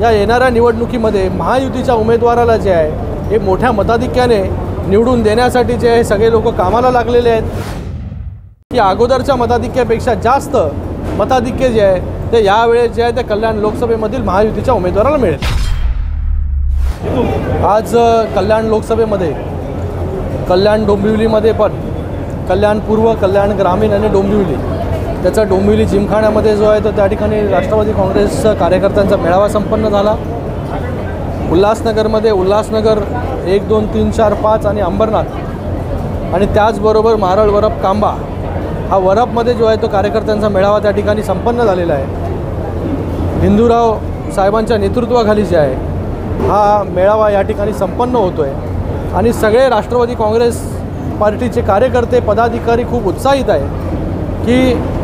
या येणाऱ्या निवडणुकीमध्ये महायुतीच्या उमेदवाराला जे आहे हे मोठ्या मताधिक्याने निवडून देण्यासाठी जे आहे सगळे लोक कामाला लागलेले आहेत की अगोदरच्या मताधिक्यापेक्षा जास्त मताधिक्य जे आहे ते यावेळेस जे आहे ते कल्याण लोकसभेमधील महायुतीच्या उमेदवाराला मिळेल। आज कल्याण लोकसभेमध्ये कल्याण डोंबिवलीमध्ये पण कल्याण पूर्व, कल्याण ग्रामीण आणि डोंबिवली त्याचा डोंबिवली जिमखान्यामध्ये जो आहे तो त्या ठिकाणी राष्ट्रवादी काँग्रेस कार्यकर्त्यांचा मेळावा संपन्न झाला। उल्हासनगरमध्ये उल्हासनगर 1, 2, 3, 4, 5 आणि अंबरनाथ आणि त्याचबरोबर मारळ, वरप, कांबा हा वरपमध्ये जो आहे तो कार्यकर्त्यांचा मेळावा त्या ठिकाणी संपन्न झालेला आहे। हिंदूराव साहेबांच्या नेतृत्वाखाली जे आहे हा मेळावा या ठिकाणी संपन्न होतो आहे आणि सगळे राष्ट्रवादी काँग्रेस पार्टीचे कार्यकर्ते, पदाधिकारी खूप उत्साहित आहे की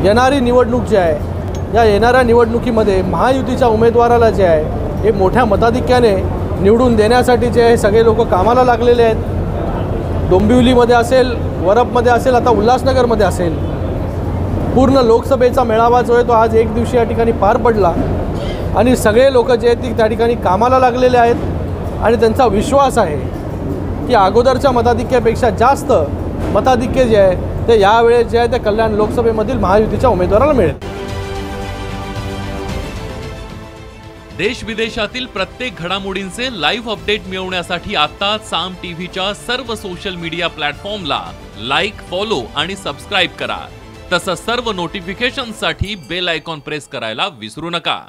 येणारी निवडणूक जी आहे या येणाऱ्या निवडणुकीमध्ये महायुतीच्या उमेदवाराला जे आहे हे मोठ्या मताधिक्याने निवडून देण्यासाठी जे आहे सगळे लोक कामाला लागलेले आहेत। डोंबिवलीमध्ये असेल, वरपमध्ये असेल, आता उल्हासनगरमध्ये असेल, पूर्ण लोकसभेचा मेळावा जो आहे तो आज एक दिवशी या ठिकाणी पार पडला आणि सगळे लोक जे आहेत ते त्या ठिकाणी कामाला लागलेले आहेत आणि त्यांचा विश्वास आहे की अगोदरच्या मताधिक्यापेक्षा जास्त मताधिक्य जे आहे ते यावेळेस जे आहे ते कल्याण लोकसभेमधील महायुतीच्या उमेदवाराला मिळेल। देश विदेशातील प्रत्येक घडामोडींचे लाईव्ह अपडेट मिळवण्यासाठी आता साम टीव्हीच्या सर्व सोशल मीडिया प्लॅटफॉर्मला लाईक, फॉलो आणि सबस्क्राईब करा। तसंच सर्व नोटिफिकेशनसाठी बेल आयकॉन प्रेस करायला विसरू नका।